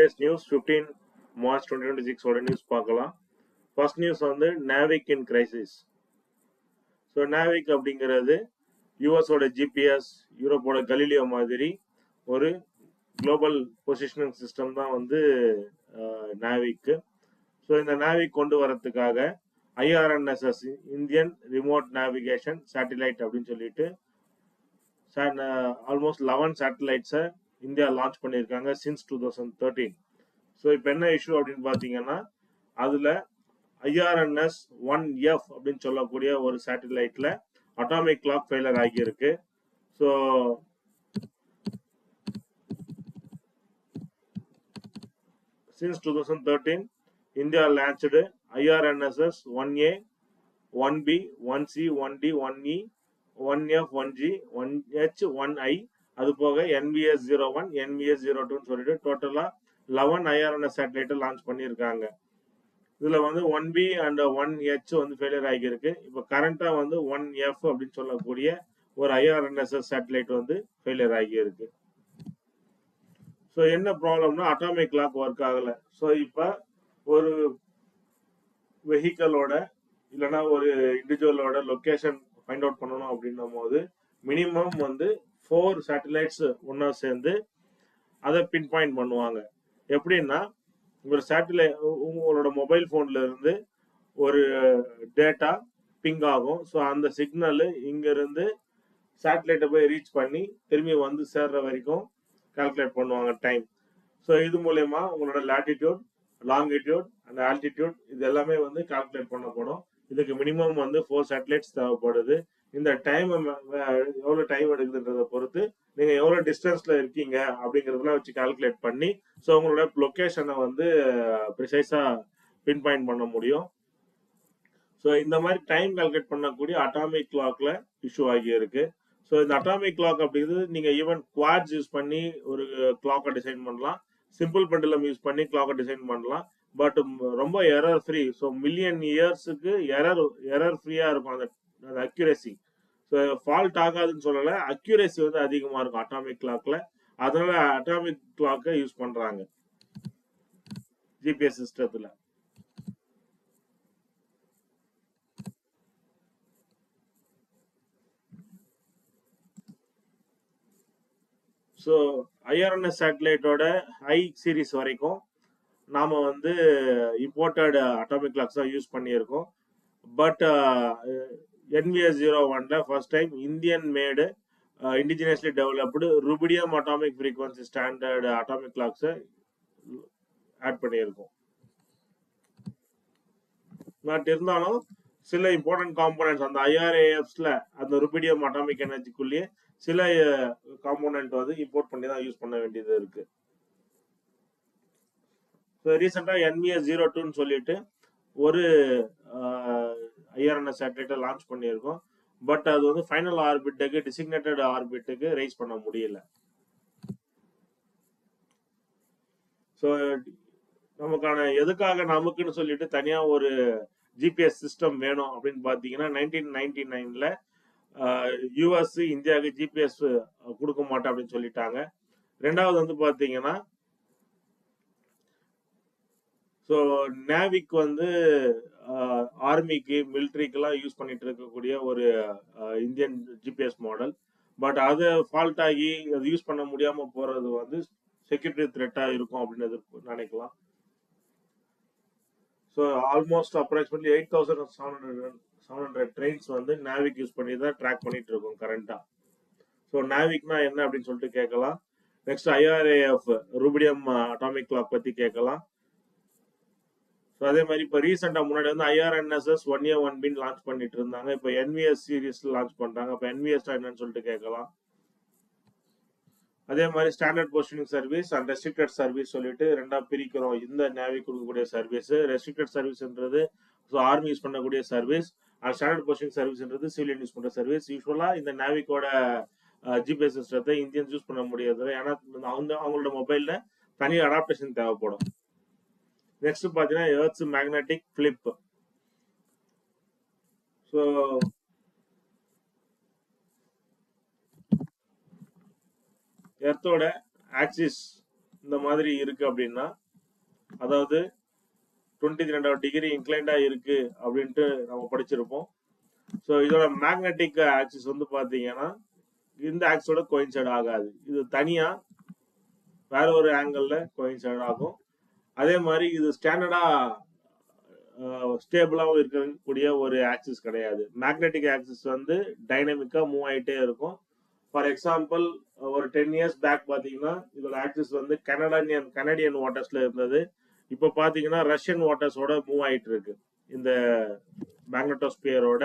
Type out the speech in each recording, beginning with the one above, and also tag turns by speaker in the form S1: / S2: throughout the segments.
S1: latest news 15 March 2026 ஓட news பார்க்கலாம். First news வந்து நாவிக் இன் கிரைசிஸ். ஸோ நாவிக் அப்படிங்கிறது யூஎஸோட ஜிபிஎஸ், யூரோப்போட கலீலியோ மாதிரி ஒரு குளோபல் பொசிஷனிங் சிஸ்டம் தான் வந்து நாவிக்கு. ஸோ இந்த நாவிக் கொண்டு வரத்துக்காக IRNSS Indian remote navigation satellite அப்படின்னு சொல்லிட்டு ஆல்மோஸ்ட் 11 சேட்டலைட்ஸை இந்தியா லான்ச் பண்ணியிருக்காங்க சின்ஸ் 2013. ஸோ இப்போ என்ன இஷ்யூ அப்படின்னு பார்த்தீங்கன்னா, அதில் IRNS 1F அப்படின்னு சொல்லக்கூடிய ஒரு சேட்டலைட்டில் அட்டாமிக் கிளாக் ஃபெயிலர் ஆகியிருக்கு. So since 2013 India launched IRNSS 1A 1B 1C 1D 1E 1F 1G 1H 1I அது போக NVS 01 NVS 02 சொல்லிட்டு டோட்டலா 11 IRNS சேட்டலைட்டை லான்ச் பண்ணியிருக்காங்க. இதுல வந்து 1B அண்ட் 1H வந்து ஃபெயிலியர் ஆகியிருக்கு. இப்போ கரண்டா வந்து 1F அப்படின்னு சொல்லக்கூடிய ஒரு IRNSS சேட்டலைட் வந்து ஃபெயிலியர் ஆகியிருக்கு. ஸோ என்ன ப்ராப்ளம்னா அட்டாமிக் கிளாக் ஒர்க் ஆகல. ஸோ இப்போ ஒரு வெஹிக்கலோட இல்லைன்னா ஒரு இண்டிவிஜுவலோட லொக்கேஷன் ஃபைண்ட் அவுட் பண்ணணும் அப்படின்னும் போது மினிமம் வந்து 4 சேட்டலைட்ஸ் ஒன்றா சேர்ந்து அதை பின் பாயிண்ட் பண்ணுவாங்க. எப்படின்னா, ஒரு சேட்டலைட் உங்களோட மொபைல் ஃபோன்ல இருந்து ஒரு டேட்டா பிங் ஆகும். ஸோ அந்த சிக்னல் இங்கிருந்து சேட்டலைட்டை போய் ரீச் பண்ணி திரும்பி வந்து சேர்ற வரைக்கும் கால்குலேட் பண்ணுவாங்க டைம். ஸோ இது மூலயமா உங்களோட லாட்டிடியூட், லாங்கிடியூட் அண்ட் ஆல்டிடியூட் இது எல்லாமே வந்து கால்குலேட் பண்ணப்படும். இதுக்கு மினிமம் வந்து 4 சேட்டலைட்ஸ் தேவைப்படுது. இந்த டைம் எவ்வளோ டைம் எடுக்குதுன்றதை பொறுத்து நீங்க எவ்வளோ டிஸ்டன்ஸ்ல இருக்கீங்க அப்படிங்கிறதெல்லாம் வச்சு கால்குலேட் பண்ணி ஸோ உங்களோட லொக்கேஷனை வந்து ப்ரிசைஸா பின் பாயிண்ட் பண்ண முடியும். ஸோ இந்த மாதிரி டைம் கால்குலேட் பண்ணக்கூடிய அட்டாமிக் கிளாக்ல இஷ்யூ ஆகி இருக்கு. ஸோ இந்த அட்டாமிக் கிளாக் அப்படிங்கிறது நீங்க ஈவன் குவாட்ஸ் யூஸ் பண்ணி ஒரு கிளாக்கை டிசைன் பண்ணலாம், சிம்பிள் பெண்டுலம் யூஸ் பண்ணி கிளாக்கை டிசைன் பண்ணலாம். பட் ரொம்ப எரர் ஃப்ரீ. ஸோ மில்லியன் இயர்ஸுக்கு எரர் ஃப்ரீயா இருக்கும் அந்த அக்யூரேசி. ஸோ ஃபால்ட் ஆகாதுன்னு சொல்லல, அக்யூரேசி வந்து அதிகமா இருக்கும் அட்டாமிக் கிளாக்ல. அதனால அட்டாமிக் கிளாக்கை யூஸ் பண்றாங்க ஜிபிஎஸ் சிஸ்டத்துல. ஸோ IRNS சேட்டலைட்டோட ஹை சீரீஸ் வரைக்கும் நாம வந்து இம்போர்ட்டட் அட்டாமிக் கிளாக்ஸ் தான் யூஸ் பண்ணியிருக்கோம். பட் NVS 01ல first time Indian made indigenously developed rubidium atomic frequency standard atomic கிளாக்ஸை ஆட் பண்ணியிருக்கோம். பட் இருந்தாலும் சில இம்பார்ட்டன்ட் காம்போனன்ட்ஸ் அந்த IRAFஸ்ல அந்த ருபிடியம் அட்டாமிக் எனர்ஜிக்குள்ளேயே சில காம்போனன்ட் வந்து இம்போர்ட் பண்ணி தான் யூஸ் பண்ண வேண்டியது இருக்கு. ஸோ ரீசெண்டாக NVS 02ன்னு சொல்லிட்டு ஒரு IRNS சேட்டலைட்டை லான்ச் பண்ணியிருக்கோம். பட் அது வந்து ஃபைனல் ஆர்பிட்டுக்கு டிசிக்னேட்டட் ஆர்பிட்டுக்கு ரைஸ் பண்ண முடியல. ஸோ நமக்கான நமக்குன்னு சொல்லிட்டு தனியா ஒரு ஜிபிஎஸ் சிஸ்டம் வேணும் அப்படின்னு பார்த்தீங்கன்னா 1999ல யூஎஸ் இந்தியாவுக்கு ஜிபிஎஸ் கொடுக்க மாட்டேன் அப்படின்னு சொல்லிட்டாங்க. ரெண்டாவது வந்து பார்த்தீங்கன்னா, ஸோ நேவிக் வந்து ஆர்மிக்கு மிலிட்ரிக்கெல்லாம் யூஸ் பண்ணிட்டு இருக்கக்கூடிய ஒரு இந்தியன் ஜிபிஎஸ் மாடல். பட் அது ஃபால்ட் ஆகி அது யூஸ் பண்ண முடியாம போறது வந்து செக்யூரிட்டி த்ரெட்டா இருக்கும் அப்படின்னு நினைக்கலாம். ஸோ ஆல்மோஸ்ட் அப்ராக்சிமேட்லி 8700 ட்ரெயின்ஸ் வந்து நாவிக் யூஸ் பண்ணி தான் ட்ராக் பண்ணிட்டு இருக்கோம் கரண்டா. ஸோ நாவிக்னா என்ன அப்படின்னு சொல்லிட்டு கேட்கலாம். Next IRAF rubidium atomic clock பத்தி கேட்கலாம். ஸோ அதே மாதிரி இப்போ ரீசெண்டா முன்னாடி வந்து IRNSS 1A 1B லான்ச் பண்ணிட்டு இருந்தாங்க. இப்போ NVS சீரீஸ் லான்ச் பண்றாங்க. இப்போ NVS என்னன்னு சொல்லிட்டு கேட்கலாம். அதே மாதிரி standard positioning service and restricted service சொல்லிட்டு ரெண்டா பிரிக்கிறோம். இந்த நேவிக் கொடுக்கக்கூடிய சர்வீஸ் ரெஸ்ட்ரிக்டட் சர்வீஸ்ன்றது ஸோ ஆர்மி யூஸ் பண்ணக்கூடிய சர்வீஸ், அண்ட் ஸ்டாண்டர்ட் பொசிஷனிங் சர்வீஸ்ன்றது சிவிலியன் யூஸ் பண்ற சர்வீஸ். யூஸ்வலா இந்த நேவிக்கோட ஜிபிஎஸ் சிஸ்டத்தை இந்தியன்ஸ் யூஸ் பண்ண முடியாது. ஏன்னா அவங்களோட மொபைல்ல தனி அடாப்டேஷன் தேவைப்படும். நெக்ஸ்ட் பாத்தீங்கன்னா எர்த்ஸ் மேக்னெட்டிக் ஃபிளிப். ஸோ எர்த்தோட ஆக்சிஸ் இந்த மாதிரி இருக்கு அப்படின்னா, அதாவது 22 டிகிரி இன்க்ளைண்டா இருக்கு அப்படின்ட்டு நம்ம படிச்சிருப்போம். ஸோ இதோட மேக்னெட்டிக் ஆக்சிஸ் வந்து பாத்தீங்கன்னா இந்த ஆக்சிஸோட கோயின்சைட் ஆகாது. இது தனியா வேற ஒரு ஆங்கிள் கோயின்சைட் ஆகும். அதே மாதிரி இது ஸ்டாண்டர்டா ஸ்டேபிளாகவும் இருக்கக்கூடிய ஒரு ஆக்சிஸ் கிடையாது. மேக்னெட்டிக் ஆக்சிஸ் வந்து டைனமிக்கா மூவ் ஆகிட்டே இருக்கும். ஃபார் எக்ஸாம்பிள், ஒரு 10 இயர்ஸ் பேக் பாத்தீங்கன்னா இதோட ஆக்சிஸ் வந்து கனடியன் வாட்டர்ஸ்ல இருந்தது. இப்போ பாத்தீங்கன்னா ரஷ்யன் வாட்டர்ஸோட மூவ் ஆயிட்டு இருக்கு இந்த மேக்னட்டோஸ்பியரோட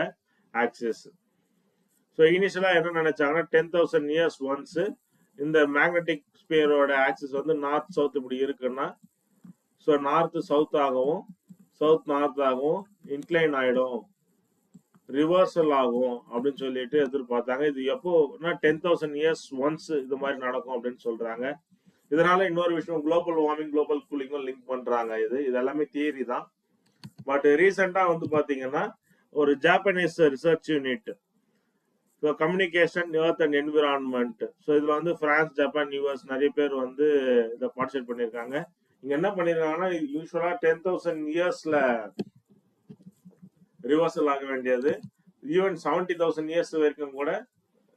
S1: ஆக்சிஸ். ஸோ இனிஷியலா என்ன நினைச்சாங்கன்னா 10,000 இயர்ஸ் ஒன்ஸ் இந்த மேக்னெட்டிக் ஸ்பியரோட ஆக்சிஸ் வந்து நார்த் சவுத் இப்படி இருக்குன்னா, ஸோ நார்த் சவுத் ஆகவும் சவுத் நார்த் ஆகவும் இன்க்ளைன் ஆயிடும், ரிவர்சல் ஆகும் அப்படின்னு சொல்லிட்டு எதிர்பார்த்தாங்க. இது எப்போனா 10,000 இயர்ஸ் ஒன்ஸ் இது மாதிரி நடக்கும் அப்படின்னு சொல்றாங்க. இதனால இன்னொரு விஷயம், குளோபல் வார்மிங் குளோபல் கூலிங்கும் லிங்க் பண்றாங்க. இது எல்லாமே தியரி தான். பட் ரீசெண்டா வந்து பாத்தீங்கன்னா ஒரு Japanese research unit, so communication earth and environment, so இதுல வந்து பிரான்ஸ், ஜப்பான், யூஎஸ் நிறைய பேர் வந்து இதை பார்ட்டிசிபேட் பண்ணியிருக்காங்க. இங்க என்ன பண்ணிருக்காங்கன்னா, யூஸ்வலா 10,000 இயர்ஸ்ல ரிவர்சல் ஆக வேண்டியது ஈவன் 70,000 இயர்ஸ் வரைக்கும் கூட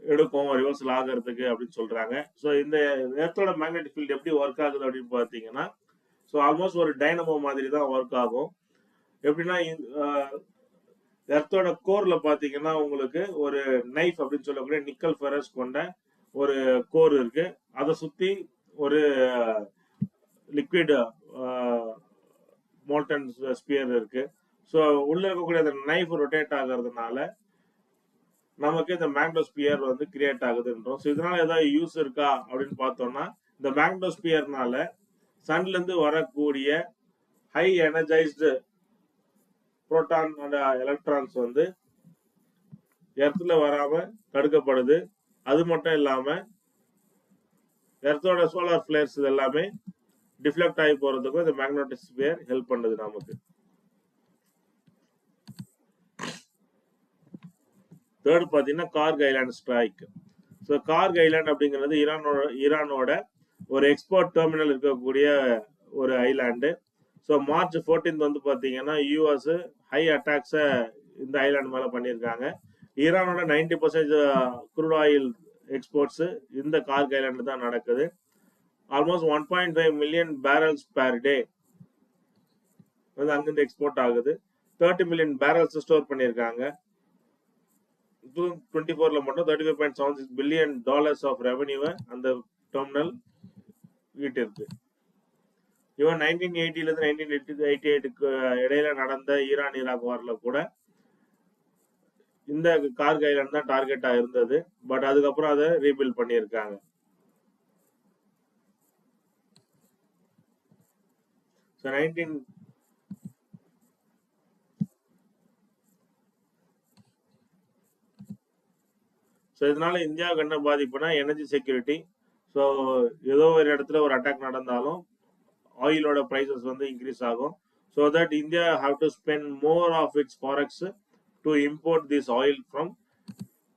S1: எடுக்கும் ரிவர்சல் ஆகிறதுக்கு அப்படின்னு சொல்றாங்க. ஸோ இந்த எர்த்தோட மேக்னெட்டிக் ஃபீல்ட் எப்படி ஒர்க் ஆகுது அப்படின்னு பார்த்தீங்கன்னா, ஸோ ஆல்மோஸ்ட் ஒரு டைனமோ மாதிரி தான் ஒர்க் ஆகும். எப்படின்னா எர்த்தோட கோர்ல பாத்தீங்கன்னா உங்களுக்கு ஒரு நைஃப் அப்படின்னு சொல்லக்கூடிய நிக்கல் ஃபெரஸ் கொண்ட ஒரு கோர் இருக்கு. அதை சுத்தி ஒரு லிக்விட் மோல்டன் ஸ்பியர் இருக்கு. ஸோ உள்ள இருக்கக்கூடிய அந்த நைஃப் ரொட்டேட் ஆகிறதுனால நமக்கு இந்த மேக்னோஸ்பியர் வந்து கிரியேட் ஆகுதுன்றோம். ஸோ இதனால ஏதாவது யூஸ் இருக்கா அப்படின்னு பார்த்தோம்னா, இந்த மேக்னோஸ்பியர்னால சன்ல இருந்து வரக்கூடிய high energised proton and electrons வந்து எர்த்ல வராம தடுக்கப்படுது. அது மட்டும் இல்லாம எர்த்தோட சோலார் பிளேர்ஸ் எல்லாமே டிஃப்ளெக்ட் ஆகி போறதுக்கும் இந்த மேக்னெட்டோஸ்பியர் ஹெல்ப் பண்ணுது நமக்கு. தேர்ட் பாத்தீங்கன்னா Kharg Island strike. So Kharg Island அப்படிங்கிறது ஈரானோட ஒரு எக்ஸ்போர்ட் டெர்மினல் இருக்கக்கூடிய ஒரு ஐலாண்டு. ஸோ மார்ச் 14 வந்து பாத்தீங்கன்னா யூஎஸ் ஹை அட்டாக்ஸை இந்த ஐலாண்ட் மேல பண்ணியிருக்காங்க. ஈரானோட 90% குரூட் ஆயில் எக்ஸ்போர்ட்ஸ் இந்த கார்க் ஐலாண்டு தான் நடக்குது. Almost 1.5 million barrels per day வந்து அங்கிருந்து எக்ஸ்போர்ட் ஆகுது. 30 மில்லியன் பேரல்ஸ் ஸ்டோர் பண்ணியிருக்காங்க. 2024ல மட்டும் $35.76 பில்லியன் ஆஃப் ரெவன்யூ அந்த டெர்மினல் ஈட்டிருக்கு. இவன் 1980ல இருந்து 1988க்கு இடையில நடந்த ஈரான் ஈராக் வார்ல கூட இந்த கார்க் ஐலாண்ட் தான் டார்கெட்டா இருந்தது. பட் அதுக்கப்புறம் அதை ரீபில்ட் பண்ணியிருக்காங்க. ஸோ இதனால இந்தியாவுக்கு என்ன பாதிப்புனா எனர்ஜி செக்யூரிட்டி. ஸோ ஏதோ ஒரு இடத்துல ஒரு அட்டாக் நடந்தாலும் ஆயிலோட ப்ரைசஸ் வந்து இன்க்ரீஸ் ஆகும். So that India have to spend more of its forex to import this oil from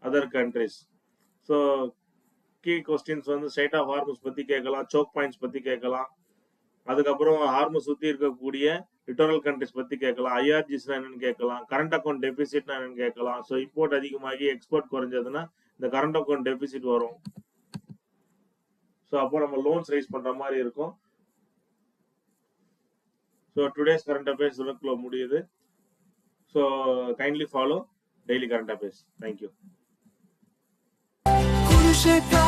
S1: other countries. So key questions வந்து ஸ்ட்ரைட் ஆஃப் ஹார்மஸ் பற்றி கேட்கலாம், சோக் பாயிண்ட்ஸ் பற்றி கேட்கலாம், அதுக்கப்புறம் ஹார்மஸ் சுற்றி இருக்கக்கூடிய லிட்டோரல் கண்ட்ரிஸ் பற்றி கேட்கலாம், ஐஆர்ஜிஸ்னா என்னன்னு கேட்கலாம், கரண்ட் அக்கௌண்ட் டெபிசிட்னா என்னன்னு கேட்கலாம். ஸோ இம்போர்ட் அதிகமாகி எக்ஸ்போர்ட் குறைஞ்சதுன்னா இந்த கரண்ட் அக்கௌண்ட் டெபிசிட் வரும். ஸோ அப்போ நம்ம லோன்ஸ் ரைஸ் பண்ற மாதிரி இருக்கும். ஸோ டுடேஸ் கரண்ட் அஃபேர்ஸ் இதுக்குள்ள முடியுது. So kindly follow daily current affairs. Thank you.
S2: Kurukshetra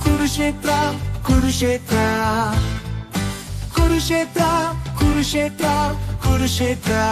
S2: Kurukshetra Kurukshetra Kurukshetra Kurukshetra Kurukshetra